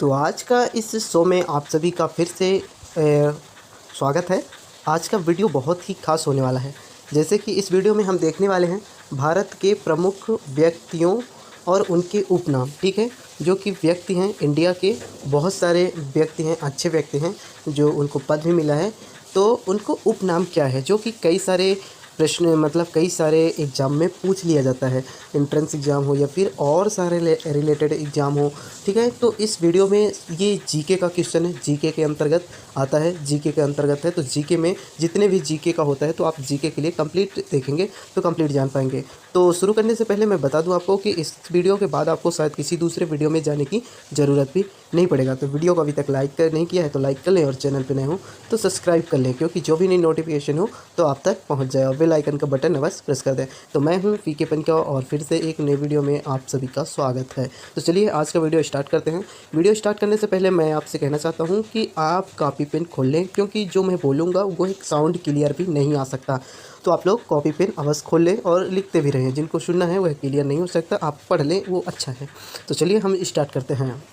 तो आज का इस शो में आप सभी का फिर से स्वागत है। आज का वीडियो बहुत ही खास होने वाला है। जैसे कि इस वीडियो में हम देखने वाले हैं भारत के प्रमुख व्यक्तियों और उनके उपनाम, ठीक है। जो कि व्यक्ति हैं इंडिया के, बहुत सारे व्यक्ति हैं, अच्छे व्यक्ति हैं जो उनको पद भी मिला है, तो उनको उपनाम क्या है, जो कि कई सारे प्रश्न मतलब कई सारे एग्ज़ाम में पूछ लिया जाता है। एंट्रेंस एग्ज़ाम हो या फिर और सारे रिलेटेड एग्ज़ाम हो, ठीक है। तो इस वीडियो में ये जीके का क्वेश्चन है, जीके के अंतर्गत आता है, जीके के अंतर्गत है। तो जीके में जितने भी जीके का होता है तो आप जीके के लिए कंप्लीट देखेंगे तो कंप्लीट जान पाएंगे। तो शुरू करने से पहले मैं बता दूं आपको कि इस वीडियो के बाद आपको शायद किसी दूसरे वीडियो में जाने की ज़रूरत भी नहीं पड़ेगा। तो वीडियो को अभी तक लाइक नहीं किया है तो लाइक कर लें, और चैनल पे नए हो तो सब्सक्राइब कर लें, क्योंकि जो भी नई नोटिफिकेशन हो तो आप तक पहुंच जाए, और बेल आइकन का बटन बस प्रेस कर दें। तो मैं हूं पीके पनका और फिर से एक नई वीडियो में आप सभी का स्वागत है। तो चलिए आज का वीडियो स्टार्ट करते हैं। वीडियो स्टार्ट करने से पहले मैं आपसे कहना चाहता हूँ कि आप कॉपी पेन खोल लें, क्योंकि जो मैं बोलूँगा वो एक साउंड क्लियर भी नहीं आ सकता। तो आप लोग कॉपी पेन अवश्य खोल लें और लिखते भी रहें। जिनको सुनना है वह क्लियर नहीं हो सकता, आप पढ़ लें, वो अच्छा है। तो चलिए हम स्टार्ट करते हैं।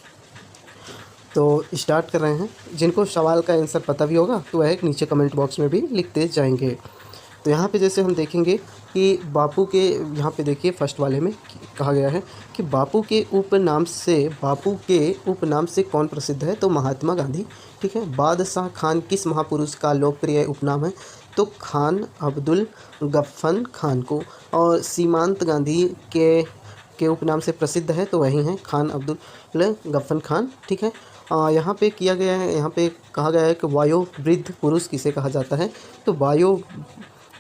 तो स्टार्ट कर रहे हैं। जिनको सवाल का आंसर पता भी होगा तो वह एक नीचे कमेंट बॉक्स में भी लिखते जाएंगे। तो यहाँ पे जैसे हम देखेंगे कि बापू के, यहाँ पे देखिए फर्स्ट वाले में कहा गया है कि बापू के उपनाम से कौन प्रसिद्ध है, तो महात्मा गांधी, ठीक है। बादशाह खान किस महापुरुष का लोकप्रिय उपनाम है, तो खान अब्दुल गफ्फर खान को। और सीमांत गांधी के उपनाम से प्रसिद्ध है तो वही हैं खान अब्दुल गफ्फर खान, ठीक है। यहाँ पे किया गया है, यहाँ पे कहा गया है कि वायोवृद्ध पुरुष किसे कहा जाता है, तो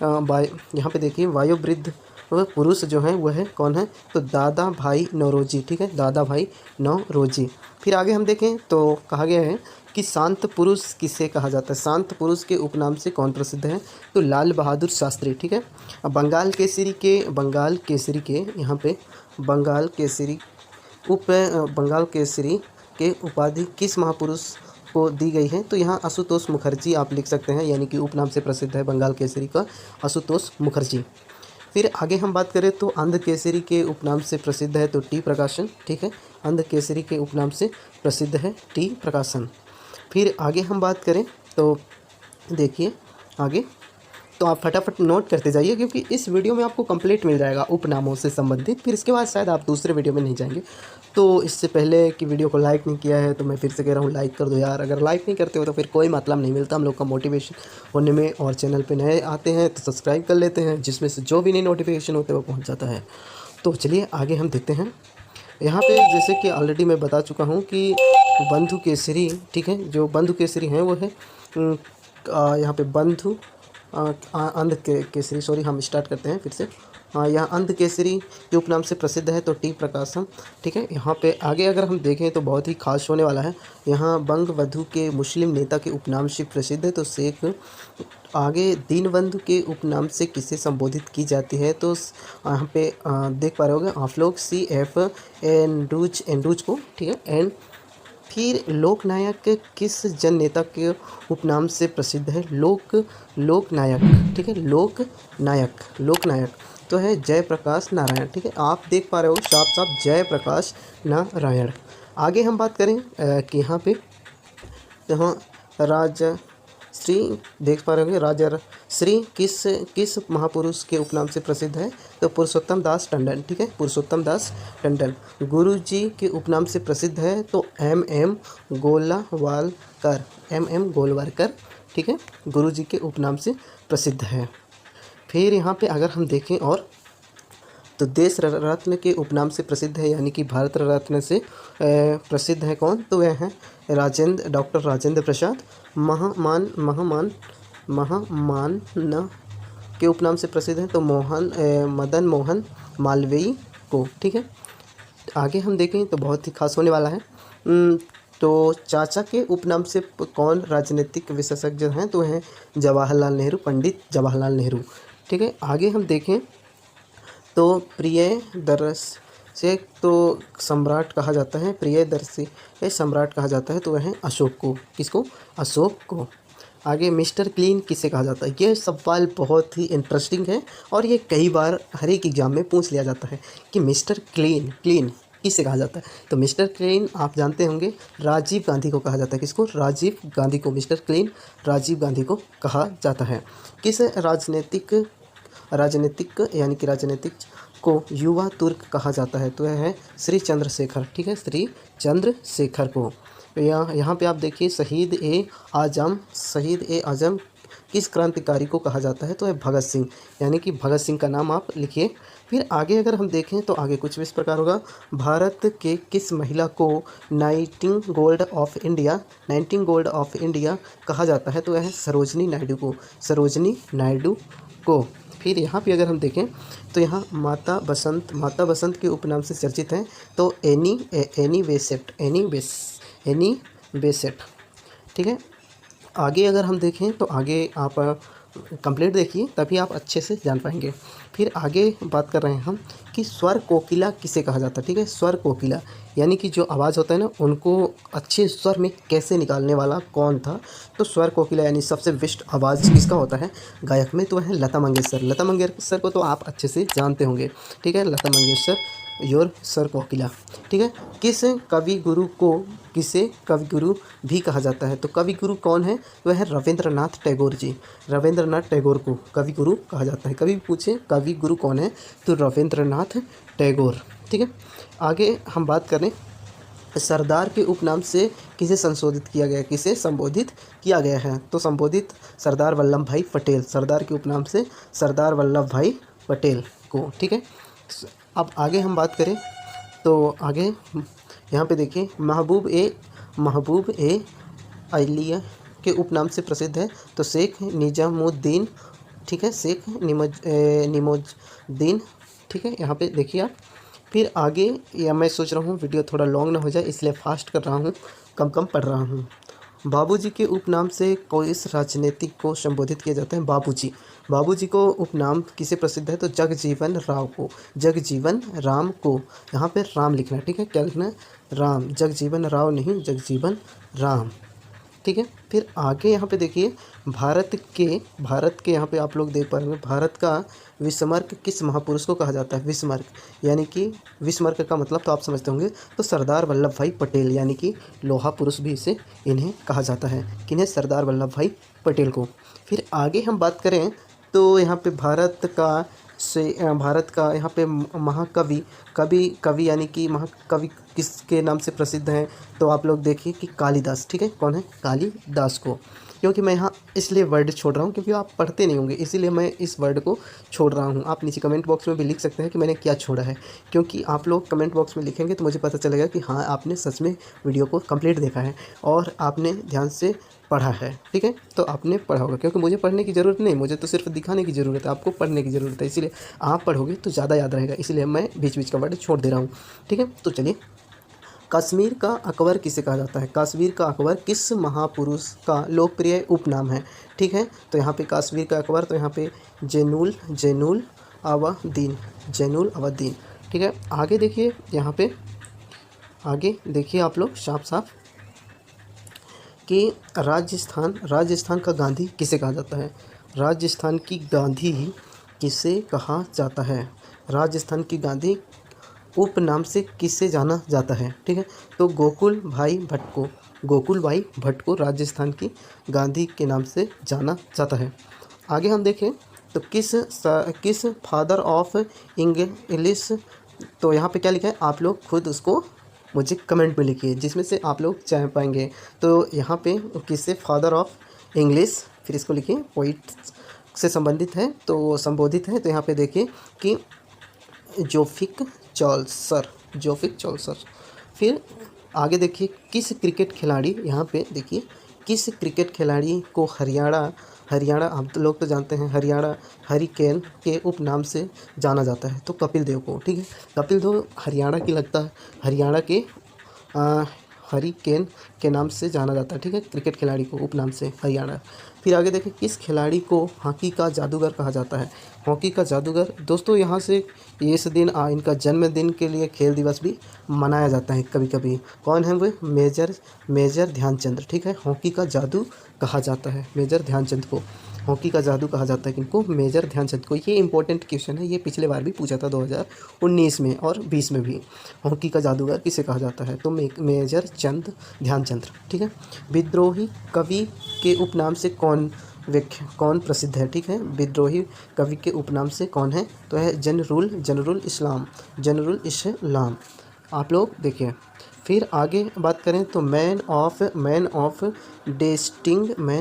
यहाँ पे देखिए वायोवृद्ध वह पुरुष जो है वह है कौन है, तो दादा भाई नौरोजी, ठीक है, दादा भाई नौरोजी। फिर आगे हम देखें तो कहा गया है कि शांत पुरुष किसे कहा जाता है, शांत पुरुष के उपनाम से कौन प्रसिद्ध है, तो लाल बहादुर शास्त्री, ठीक है। अब बंगाल केसरी के यहाँ पे बंगाल केसरी के उपाधि किस महापुरुष को दी गई है, तो यहाँ आशुतोष मुखर्जी आप लिख सकते हैं, यानी कि उपनाम से प्रसिद्ध है बंगाल केसरी का आशुतोष मुखर्जी। फिर आगे हम बात करें तो अंध केसरी के उपनाम से प्रसिद्ध है तो टी प्रकाशन, ठीक है। अंध केसरी के उपनाम से प्रसिद्ध है टी प्रकाशन। फिर आगे हम बात करें तो देखिए आगे, तो आप फटाफट नोट करते जाइए, क्योंकि इस वीडियो में आपको कंप्लीट मिल जाएगा उपनामों से संबंधित। फिर इसके बाद शायद आप दूसरे वीडियो में नहीं जाएंगे। तो इससे पहले कि वीडियो को लाइक नहीं किया है तो मैं फिर से कह रहा हूँ लाइक कर दो यार। अगर लाइक नहीं करते हो तो फिर कोई मतलब नहीं मिलता हम लोग का मोटिवेशन होने में, और चैनल पे नए आते हैं तो सब्सक्राइब कर लेते हैं, जिसमें से जो भी नई नोटिफिकेशन होते हैं वो पहुँच जाता है। तो चलिए आगे हम देखते हैं। यहाँ पे जैसे कि ऑलरेडी मैं बता चुका हूँ कि बंधु केसरी, ठीक है, जो बंधु केसरी हैं वो है यहाँ पे बंधु अंध केसरी, सॉरी हम स्टार्ट करते हैं फिर से। यहाँ अंध केसरी के उपनाम से प्रसिद्ध है तो टी प्रकाशम, ठीक है। यहाँ पे आगे अगर हम देखें तो बहुत ही खास होने वाला है। यहाँ बंगबंधु के मुस्लिम नेता के उपनाम से प्रसिद्ध है तो शेख। आगे दीनबंधु के उपनाम से किसे संबोधित की जाती है, तो यहाँ पे देख पा रहे होंगे आप लोग CF एंड्रूज को, ठीक है। एंड फिर लोकनायक किस जन नेता के उपनाम से प्रसिद्ध है, लोकनायक, ठीक है, लोकनायक तो है जयप्रकाश नारायण, ठीक है। आप देख पा रहे हो साफ साफ जयप्रकाश नारायण। आगे हम बात करें कि यहाँ पे राजश्री देख पा रहे होंगे, राजश्री किस महापुरुष के उपनाम से प्रसिद्ध है, तो पुरुषोत्तम दास टंडन, ठीक है, पुरुषोत्तम दास टंडन। गुरुजी के उपनाम से प्रसिद्ध है तो MM गोलवालकर, ठीक है, गुरुजी के उपनाम से प्रसिद्ध है। फिर यहाँ पे अगर हम देखें और तो देश रत्न के उपनाम से प्रसिद्ध है, यानी कि भारत रत्न से प्रसिद्ध है कौन, तो वह हैं डॉक्टर राजेंद्र प्रसाद। महामान के उपनाम से प्रसिद्ध है तो मदन मोहन मालवीय को, ठीक है। आगे हम देखें तो बहुत ही खास होने वाला है। तो चाचा के उपनाम से कौन राजनीतिक विशेषज्ञ हैं, तो हैं जवाहरलाल नेहरू, पंडित जवाहरलाल नेहरू, ठीक है। आगे हम देखें तो प्रियदर्शी तो सम्राट कहा जाता है, प्रियदर्शी सम्राट कहा जाता है तो वह अशोक को, किसको, अशोक को। आगे मिस्टर क्लीन किसे कहा जाता है, ये सवाल बहुत ही इंटरेस्टिंग है और ये कई बार हर एक एग्जाम में पूछ लिया जाता है कि मिस्टर क्लीन किसे कहा जाता है? तो मिस्टर क्लीन आप जानते होंगे राजीव गांधी को कहा जाता है। किसको? राजीव गांधी को। मिस्टर क्लीन राजीव गांधी को कहा जाता है। किस राजनीतिक को युवा तुर्क कहा जाता है? तो यह है श्री चंद्रशेखर। ठीक है, श्री चंद्रशेखर को। यहाँ पे आप देखिए शहीद ए आजम किस क्रांतिकारी को कहा जाता है? तो है भगत सिंह, यानी कि भगत सिंह का नाम आप लिखिए। फिर आगे अगर हम देखें तो आगे कुछ भी इस प्रकार होगा। भारत के किस महिला को नाइटिंगेल ऑफ इंडिया कहा जाता है? तो यह है सरोजनी नायडू को। फिर यहाँ पे अगर हम देखें तो यहाँ माता बसंत के उपनाम से चर्चित हैं तो एनी बेसेंट। ठीक है, आगे अगर हम देखें तो आगे आप कंप्लीट देखिए तभी आप अच्छे से जान पाएंगे। फिर आगे बात कर रहे हैं हम कि स्वर कोकिला किसे कहा जाता है? ठीक है, स्वर कोकिला यानी कि जो आवाज़ होता है ना उनको अच्छे स्वर में कैसे निकालने वाला कौन था? तो स्वर कोकिला यानी सबसे बेस्ट आवाज़ किसका होता है गायक में? तो है लता मंगेशकर को तो आप अच्छे से जानते होंगे। ठीक है, लता मंगेशकर योर स्वर कोकिला। ठीक है, किसे कवि गुरु भी कहा जाता है? तो कवि गुरु कौन है? वह है रविंद्रनाथ टैगोर जी। रविंद्रनाथ टैगोर को कवि गुरु कहा जाता है। कभी पूछे कवि गुरु कौन है तो रविंद्रनाथ टैगोर। ठीक है, आगे हम बात करें सरदार के उपनाम से किसे संबोधित किया गया है? तो संबोधित सरदार वल्लभ भाई पटेल। सरदार के उपनाम से सरदार वल्लभ भाई पटेल को। ठीक है, अब आगे हम बात करें तो आगे यहाँ पे देखिए महबूब ए अलिया के उपनाम से प्रसिद्ध है तो शेख निजामुद्दीन। ठीक है, शेख निजामुद्दीन। ठीक है, यहाँ पे देखिए आप। फिर आगे या मैं सोच रहा हूँ वीडियो थोड़ा लॉन्ग ना हो जाए इसलिए फास्ट कर रहा हूँ, कम पढ़ रहा हूँ। बाबूजी के उपनाम से किस राजनीतिक को संबोधित किया जाता है? बाबूजी को उपनाम किसे प्रसिद्ध है? तो जगजीवन राम को। यहाँ पे राम लिखना है। ठीक है, क्या लिखना है? राम, जगजीवन राव नहीं, जगजीवन राम। ठीक है, फिर आगे यहाँ पे देखिए भारत के यहाँ पे आप लोग देख पा रहे हैं भारत का विस्मार्क किस महापुरुष को कहा जाता है? विस्मार्क यानी कि विस्मार्क का मतलब तो आप समझते होंगे तो सरदार वल्लभ भाई पटेल यानी कि लोहा पुरुष भी इन्हें कहा जाता है। किन्हें? सरदार वल्लभ भाई पटेल को। फिर आगे हम बात करें तो यहाँ पे भारत का यहाँ पे कवि यानी कि महाकवि किसके नाम से प्रसिद्ध हैं? तो आप लोग देखिए कि कालिदास। ठीक है, कौन है? कालिदास को। क्योंकि मैं यहाँ इसलिए वर्ड छोड़ रहा हूँ क्योंकि आप पढ़ते नहीं होंगे, इसीलिए मैं इस वर्ड को छोड़ रहा हूँ। आप नीचे कमेंट बॉक्स में भी लिख सकते हैं कि मैंने क्या छोड़ा है, क्योंकि आप लोग कमेंट बॉक्स में लिखेंगे तो मुझे पता चलेगा कि हाँ आपने सच में वीडियो को कंप्लीट देखा है और आपने ध्यान से पढ़ा है। ठीक है, तो आपने पढ़ा होगा, क्योंकि मुझे पढ़ने की ज़रूरत नहीं, मुझे तो सिर्फ दिखाने की ज़रूरत है, आपको पढ़ने की ज़रूरत है। इसीलिए आप पढ़ोगे तो ज़्यादा याद रहेगा, इसलिए मैं बीच का वर्ड छोड़ दे रहा हूँ। ठीक है, तो चलिए कश्मीर का अकबर किसे कहा जाता है? कश्मीर का अकबर किस महापुरुष का लोकप्रिय उपनाम है? ठीक है, तो यहाँ पे कश्मीर का अकबर तो यहाँ पे जैनुल अवदीन। ठीक है, आगे देखिए यहाँ पे आगे देखिए आप लोग साफ कि राजस्थान का गांधी किसे कहा जाता है? राजस्थान की गांधी किसे कहा जाता है? राजस्थान की गांधी उपनाम से किससे जाना जाता है? ठीक है, तो गोकुल भाई भट्ट को राजस्थान की गांधी के नाम से जाना जाता है। आगे हम देखें तो किस फादर ऑफ इंग्लिश, तो यहाँ पे क्या लिखा है आप लोग खुद उसको मुझे कमेंट में लिखिए जिसमें से आप लोग चाह पाएंगे। तो यहाँ पे किससे फादर ऑफ इंग्लिश, फिर इसको लिखिए पोइट से संबंधित है तो संबोधित है। तो यहाँ पे देखिए कि जोफिक चौसर। फिर आगे देखिए किस क्रिकेट खिलाड़ी, यहाँ पे देखिए किस क्रिकेट खिलाड़ी को हरियाणा आप लोग तो जानते हैं हरियाणा हरिकेन के उपनाम से जाना जाता है? तो कपिल देव को। ठीक है, कपिल देव हरियाणा की लगता है, हरियाणा के हरिकेन के नाम से जाना जाता है। ठीक है, क्रिकेट खिलाड़ी को उपनाम से हरियाणा। फिर आगे देखें किस खिलाड़ी को हॉकी का जादूगर कहा जाता है? हॉकी का जादूगर दोस्तों यहाँ से इस दिन इनका जन्मदिन के लिए खेल दिवस भी मनाया जाता है कभी कभी। कौन है वो? मेजर ध्यानचंद। ठीक है, हॉकी का जादू कहा जाता है मेजर ध्यानचंद को। हॉकी का जादू कहा जाता है किनको? मेजर ध्यानचंद को। ये इंपॉर्टेंट क्वेश्चन है, ये पिछले बार भी पूछा था 2019 में और 20 में भी। हॉकी का जादूगर किसे कहा जाता है? तो मेजर चंद ध्यानचंद। ठीक है। विद्रोही कवि के उपनाम से कौन प्रसिद्ध है? ठीक है। विद्रोही कवि के उपनाम से कौन है? तो है जनरुल इस्लाम। आप लोग देखिए। फिर आगे बात करें तो मैन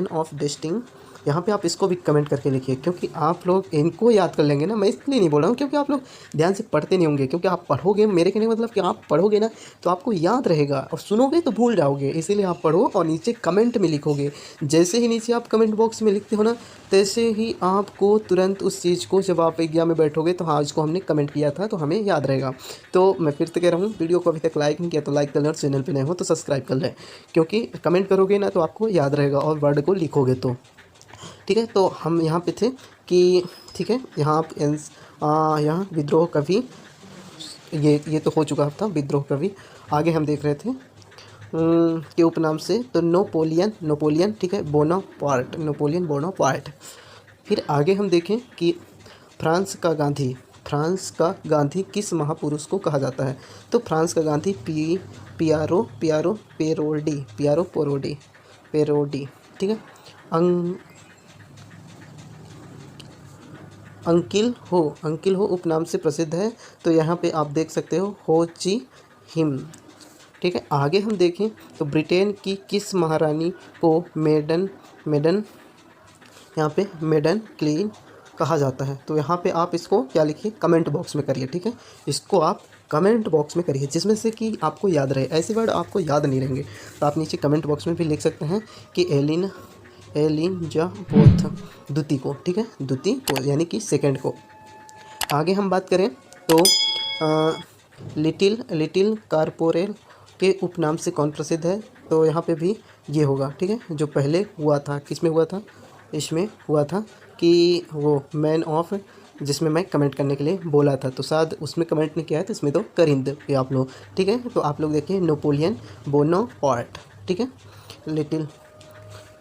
ऑफ डेस्टिंग। यहाँ पे आप इसको भी कमेंट करके लिखिए, क्योंकि आप लोग इनको याद कर लेंगे ना। मैं इसलिए नहीं बोल रहा हूँ क्योंकि आप लोग ध्यान से पढ़ते नहीं होंगे, क्योंकि आप पढ़ोगे, मेरे कहने का मतलब कि आप पढ़ोगे ना तो आपको याद रहेगा, और सुनोगे तो भूल जाओगे। इसीलिए आप पढ़ो और नीचे कमेंट में लिखोगे। जैसे ही नीचे आप कमेंट बॉक्स में लिखते हो ना, तैसे ही आपको तुरंत उस चीज़ को, जब आप एग्जाम में बैठोगे तो हाँ इसको हमने कमेंट किया था, तो हमें याद रहेगा। तो मैं फिर से कह रहा हूँ, वीडियो को अभी तक लाइक नहीं किया तो लाइक कर लें, और चैनल पे नए हो तो सब्सक्राइब कर लें, क्योंकि कमेंट करोगे ना तो आपको याद रहेगा, और वर्ड को लिखोगे तो। ठीक है। तो हम यहाँ पे थे कि ठीक है, यहाँ आप यहाँ विद्रोह कवि, ये तो हो चुका था विद्रोह कवि। आगे हम देख रहे थे के उपनाम से, तो नोपोलियन। ठीक है। नोपोलियन बोनापार्ट। फिर आगे हम देखें कि फ्रांस का गांधी किस महापुरुष को कहा जाता है? तो फ्रांस का गांधी पियारो पेरोडी। ठीक है। अंकिल हो उपनाम से प्रसिद्ध है, तो यहाँ पे आप देख सकते हो ची हिम। ठीक है। आगे हम देखें तो ब्रिटेन की किस महारानी को मेडन यहाँ पे मेडन क्वीन कहा जाता है? तो यहाँ पे आप इसको क्या लिखिए, कमेंट बॉक्स में करिए। ठीक है। इसको आप कमेंट बॉक्स में करिए, जिसमें से कि आपको याद रहे। ऐसे वर्ड आपको याद नहीं रहेंगे तो आप नीचे कमेंट बॉक्स में भी लिख सकते हैं कि एलिजाबेथ द्वितीय को। ठीक है। द्वितीय को यानी कि सेकंड को। आगे हम बात करें तो लिटिल कारपोरेल के उपनाम से कौन प्रसिद्ध है? तो यहाँ पे भी ये होगा। ठीक है। जो पहले हुआ था, किस में हुआ था? इसमें हुआ था कि वो मैन ऑफ, जिसमें मैं कमेंट करने के लिए बोला था, तो शायद उसमें कमेंट नहीं किया है, तो इसमें तो करिंद पे आप लोग। ठीक है। तो आप लोग देखिए नोपोलियन बोनापार्ट। ठीक है। लिटिल।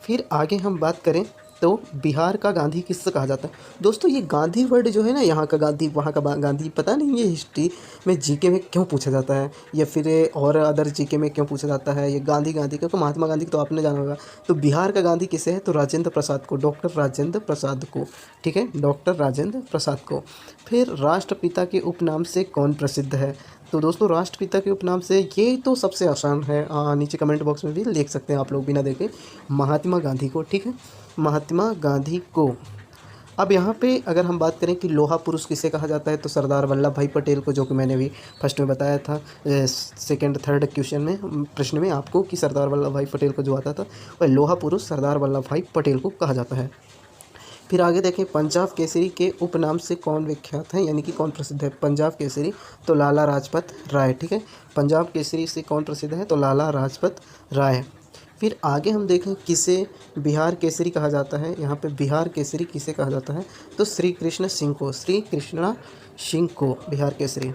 फिर आगे हम बात करें तो बिहार का गांधी किससे कहा जाता है? दोस्तों ये गांधी वर्ड जो है ना, यहाँ का गांधी वहाँ का गांधी, पता नहीं ये हिस्ट्री में जीके में क्यों पूछा जाता है, या फिर और अदर जीके में क्यों पूछा जाता है ये गांधी, क्योंकि महात्मा गांधी को तो आपने जाना होगा। तो बिहार का गांधी किसे है? तो राजेंद्र प्रसाद को, डॉक्टर राजेंद्र प्रसाद को। ठीक है। डॉक्टर राजेंद्र प्रसाद को। फिर राष्ट्रपिता के उपनाम से कौन प्रसिद्ध है? तो दोस्तों राष्ट्रपिता के उपनाम से, ये तो सबसे आसान है, नीचे कमेंट बॉक्स में भी लिख सकते हैं आप लोग बिना देखे, महात्मा गांधी को। ठीक है। महात्मा गांधी को। अब यहाँ पे अगर हम बात करें कि लोहा पुरुष किसे कहा जाता है, तो सरदार वल्लभ भाई पटेल को, जो कि मैंने भी फर्स्ट में बताया था, सेकंड थर्ड क्वेश्चन में, प्रश्न में आपको, कि सरदार वल्लभ भाई पटेल को जो आता था वह लोहा पुरुष सरदार वल्लभ भाई पटेल को कहा जाता है। फिर आगे देखें, पंजाब केसरी के उपनाम से कौन विख्यात है, यानी कि कौन प्रसिद्ध है? पंजाब केसरी, तो लाला लाजपत राय। ठीक है। पंजाब केसरी से कौन प्रसिद्ध है? तो लाला लाजपत राय। फिर आगे हम देखें किसे बिहार केसरी कहा जाता है। यहाँ पे बिहार केसरी किसे कहा जाता है? तो श्री कृष्ण सिंह को बिहार केसरी।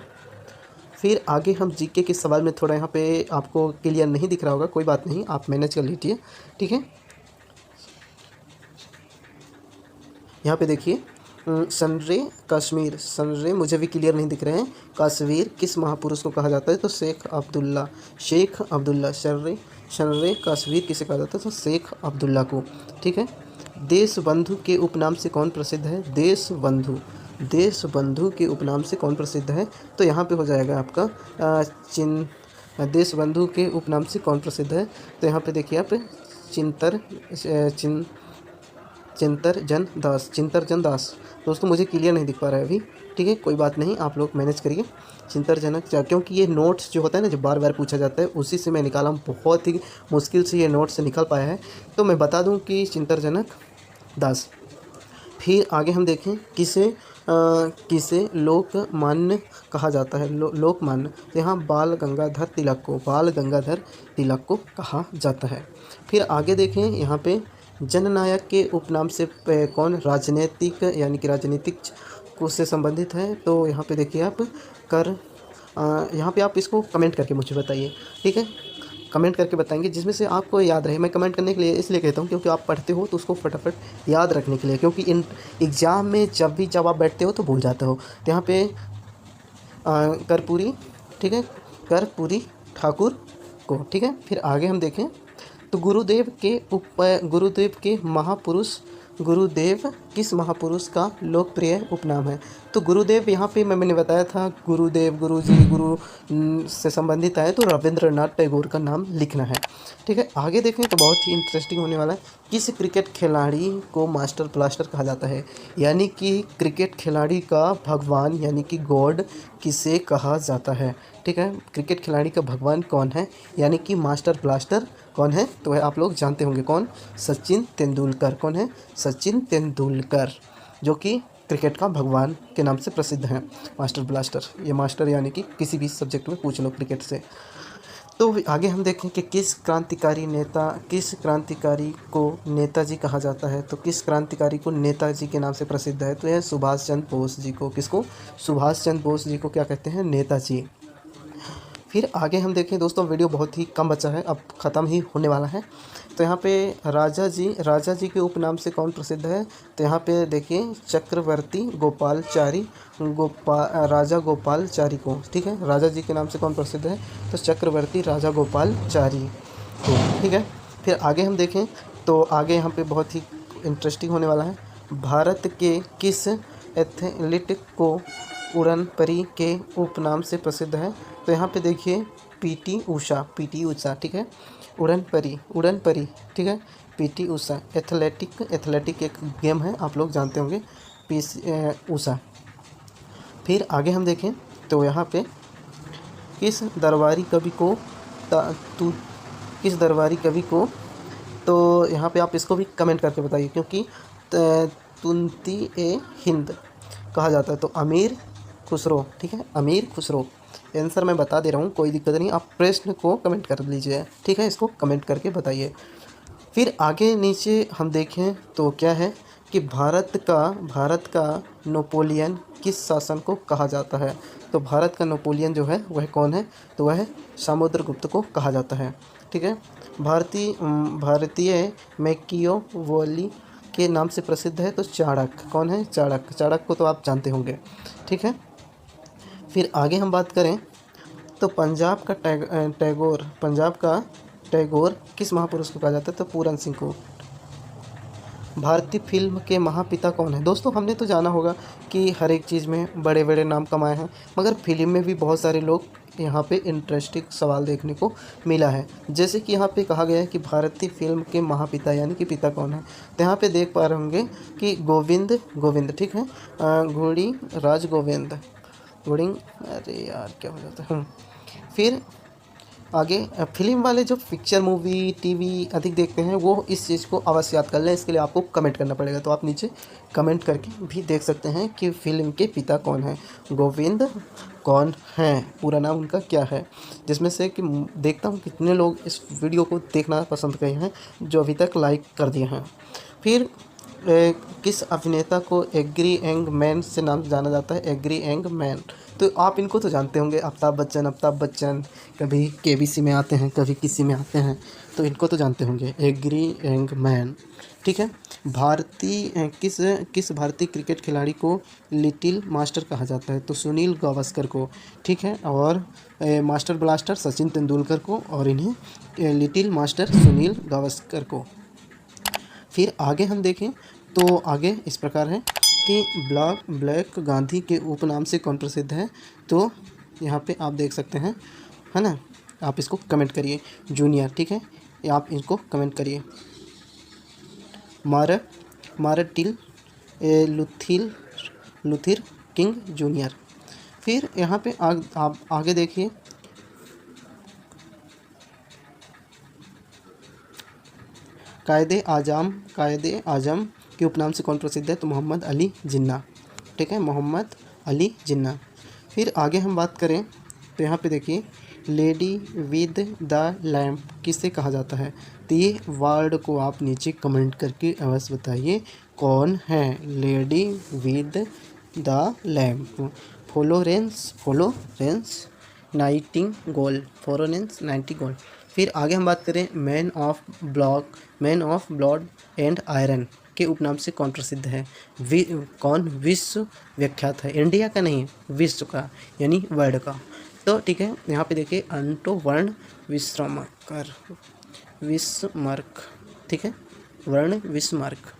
फिर आगे हम जीके के सवाल में, थोड़ा यहाँ पे आपको क्लियर नहीं दिख रहा होगा, कोई बात नहीं, आप मैनेज कर लीजिए। ठीक है। यहाँ पे देखिए, सनरे मुझे भी क्लियर नहीं दिख रहे हैं। कश्मीर किस महापुरुष को कहा जाता है? तो शेख अब्दुल्ला। शनरे कश्मीर किसे कहा जाता है? तो शेख अब्दुल्ला को। ठीक है। देश बंधु के उपनाम से कौन प्रसिद्ध है? देश बंधु के उपनाम से कौन प्रसिद्ध है? तो यहाँ पे हो जाएगा आपका देश बंधु के उपनाम से कौन प्रसिद्ध है? तो यहाँ पे देखिए आप चिंतरजन दास। दोस्तों मुझे क्लियर नहीं दिख पा रहा है अभी। ठीक है। कोई बात नहीं, आप लोग मैनेज करिए। क्योंकि ये नोट्स जो होता है ना, जो बार बार पूछा जाता है, उसी से मैं निकाला हूँ, बहुत ही मुश्किल से ये नोट्स निकल पाया है, तो मैं बता दूँ कि चिंतरजनक दास। फिर आगे हम देखें किसे लोकमान्य कहा जाता है? लोकमान्य, तो यहाँ बाल गंगाधर तिलक को कहा जाता है। फिर आगे देखें, यहाँ पे जननायक के उपनाम से कौन राजनीतिक, यानी कि राजनीतिक को से संबंधित है? तो यहाँ पे देखिए आप यहाँ पे आप इसको कमेंट करके मुझे बताइए। ठीक है। कमेंट करके बताएंगे जिसमें से आपको याद रहे। मैं कमेंट करने के लिए इसलिए कहता हूँ क्योंकि आप पढ़ते हो तो उसको फटाफट याद रखने के लिए, क्योंकि इन एग्ज़ाम में जब आप बैठते हो तो भूल जाते हो। तो यहाँ पे कर्पूरी, ठीक है, कर्पूरी ठाकुर को, ठीक है। फिर आगे हम देखें तो गुरुदेव के महापुरुष, गुरुदेव किस महापुरुष का लोकप्रिय उपनाम है? तो गुरुदेव यहाँ पे मैंने बताया था, गुरुदेव गुरुजी गुरु से संबंधित आए तो रविंद्रनाथ टैगोर का नाम लिखना है, ठीक है। आगे देखें तो बहुत ही इंटरेस्टिंग होने वाला है। किस क्रिकेट खिलाड़ी को मास्टर ब्लास्टर कहा जाता है? यानी कि क्रिकेट खिलाड़ी का भगवान यानी कि गॉड किसे कहा जाता है, ठीक है। क्रिकेट खिलाड़ी का भगवान कौन है यानी कि मास्टर ब्लास्टर कौन है? तो वह आप लोग जानते होंगे कौन, सचिन तेंदुलकर। कौन है? सचिन तेंदुलकर, जो कि क्रिकेट का भगवान के नाम से प्रसिद्ध हैं। मास्टर ब्लास्टर, ये मास्टर यानी कि किसी भी सब्जेक्ट में पूछ लो क्रिकेट से। तो आगे हम देखें कि किस क्रांतिकारी को नेताजी कहा जाता है? तो किस क्रांतिकारी को नेताजी के नाम से प्रसिद्ध है? तो यह सुभाष चंद्र बोस जी को। किसको? सुभाष चंद्र बोस जी को क्या कहते हैं? नेताजी। फिर आगे हम देखें दोस्तों, वीडियो बहुत ही कम बचा है, अब ख़त्म ही होने वाला है। तो यहाँ पे राजा जी के उपनाम से कौन प्रसिद्ध है? तो यहाँ पे देखिए चक्रवर्ती गोपालचारी, राजा गोपालचारी को, ठीक है। राजा जी के नाम से कौन प्रसिद्ध है? तो चक्रवर्ती राजा गोपालचारी को, ठीक है। फिर आगे हम देखें तो आगे यहाँ पे बहुत ही इंटरेस्टिंग होने वाला है। भारत के किस एथलीट को उड़न परी के उपनाम से प्रसिद्ध है? तो यहाँ पे देखिए पीटी ऊषा, ठीक है। उड़न परी, ठीक है। पीटी ऊषा एथलेटिक एक गेम है, आप लोग जानते होंगे, ऊषा। फिर आगे हम देखें तो यहाँ पे किस दरबारी कवि को, तो यहाँ पे आप इसको भी कमेंट करके बताइए, क्योंकि तुंती ए हिंद कहा जाता है। तो अमीर खुसरो, ठीक है, अमीर खुसरो। आंसर मैं बता दे रहा हूँ, कोई दिक्कत नहीं, आप प्रश्न को कमेंट कर लीजिए, ठीक है, इसको कमेंट करके बताइए। फिर आगे नीचे हम देखें तो क्या है कि भारत का नेपोलियन किस शासन को कहा जाता है? तो भारत का नेपोलियन जो है वह कौन है? तो वह समुद्रगुप्त को कहा जाता है, ठीक है। भारतीय मैकियावेली के नाम से प्रसिद्ध है तो चाणक्य। कौन है? चाणक्य को तो आप जानते होंगे, ठीक है। फिर आगे हम बात करें तो पंजाब का टैगोर किस महापुरुष को कहा जाता है? तो पूरन सिंह को। भारतीय फिल्म के महापिता कौन है? दोस्तों हमने तो जाना होगा कि हर एक चीज़ में बड़े बड़े नाम कमाए हैं, मगर फिल्म में भी बहुत सारे लोग यहाँ पे इंटरेस्टिंग सवाल देखने को मिला है। जैसे कि यहाँ पे कहा गया है कि भारतीय फिल्म के महापिता यानी कि पिता कौन है? तो यहाँ पे देख पा रहे होंगे कि गोविंद, ठीक है, घोड़ी राज गोविंद, अरे यार क्या हो जाता है। फिर आगे फिल्म वाले जो पिक्चर मूवी टीवी अधिक देखते हैं वो इस चीज़ को अवश्य याद कर लें, इसके लिए आपको कमेंट करना पड़ेगा। तो आप नीचे कमेंट करके भी देख सकते हैं कि फिल्म के पिता कौन हैं, गोविंद कौन हैं, पूरा नाम उनका क्या है। जिसमें से कि देखता हूँ कितने लोग इस वीडियो को देखना पसंद किए हैं, जो अभी तक लाइक कर दिए हैं। फिर किस अभिनेता को एग्री यंग मैन से नाम जाना जाता है? एग्री यंग मैन, तो आप इनको तो जानते होंगे, अमिताभ बच्चन कभी केबीसी में आते हैं, कभी किसी में आते हैं, तो इनको तो जानते होंगे, एग्री यंग मैन, ठीक है। किस भारतीय क्रिकेट खिलाड़ी को लिटिल मास्टर कहा जाता है? तो सुनील गावस्कर को, ठीक है, और मास्टर ब्लास्टर सचिन तेंदुलकर को, और इन्हें लिटिल मास्टर सुनील गावस्कर को। फिर आगे हम देखें तो आगे इस प्रकार है कि ब्लैक गांधी के उपनाम से कौन प्रसिद्ध है? तो यहाँ पे आप देख सकते हैं, है ना, आप इसको कमेंट करिए, जूनियर, ठीक है, आप इसको कमेंट करिए। Martin Luther king junior. फिर यहाँ पे आप आगे देखिए, कायदे आजम के उपनाम से कौन प्रसिद्ध है? तो मोहम्मद अली जिन्ना, ठीक है, मोहम्मद अली जिन्ना। फिर आगे हम बात करें तो यहाँ पे देखिए लेडी विद द लैम्प किसे कहा जाता है? तो ये वर्ड को आप नीचे कमेंट करके अवश्य बताइए कौन है lady with the lamp. Florence Nightingale, फिर आगे हम बात करें man of blood and iron के उपनाम से कौन प्रसिद्ध है? कौन विश्व विख्यात है? इंडिया का नहीं, विश्व का, यानी वर्ल्ड का। तो ठीक है, यहाँ पे देखिए अंटो वर्ण विस्मार्क, ठीक है, वर्ण विस्मार्क।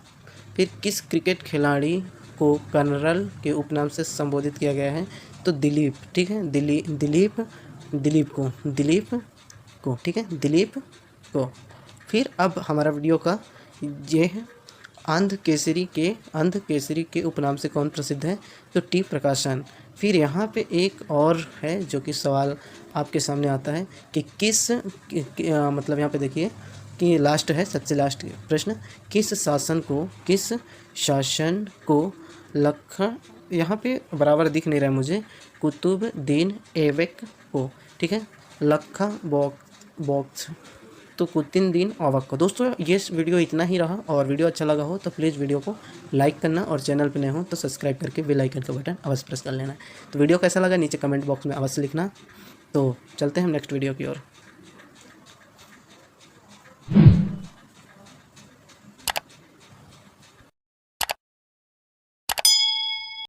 फिर किस क्रिकेट खिलाड़ी को कर्नल के उपनाम से संबोधित किया गया है? तो दिलीप, ठीक है, दिलीप को, ठीक है, दिलीप को। फिर अब हमारा वीडियो का ये है, अंध केसरी के उपनाम से कौन प्रसिद्ध है? तो टी प्रकाशन। फिर यहाँ पे एक और है जो कि सवाल आपके सामने आता है कि मतलब यहाँ पे देखिए कि लास्ट है, सबसे लास्ट प्रश्न, किस शासन को यहाँ पे बराबर दिख नहीं रहा है मुझे, कुतुबुद्दीन ऐबक को, ठीक है, लखा बॉक्स, तो कुतुबुद्दीन ऐबक को। दोस्तों ये वीडियो इतना ही रहा, और वीडियो अच्छा लगा हो तो प्लीज़ वीडियो को लाइक करना, और चैनल पे नए हो तो सब्सक्राइब करके बेल आइकन का बटन अवश्य प्रेस कर लेना। तो वीडियो कैसा लगा नीचे कमेंट बॉक्स में अवश्य लिखना। तो चलते हैं हम नेक्स्ट वीडियो की ओर।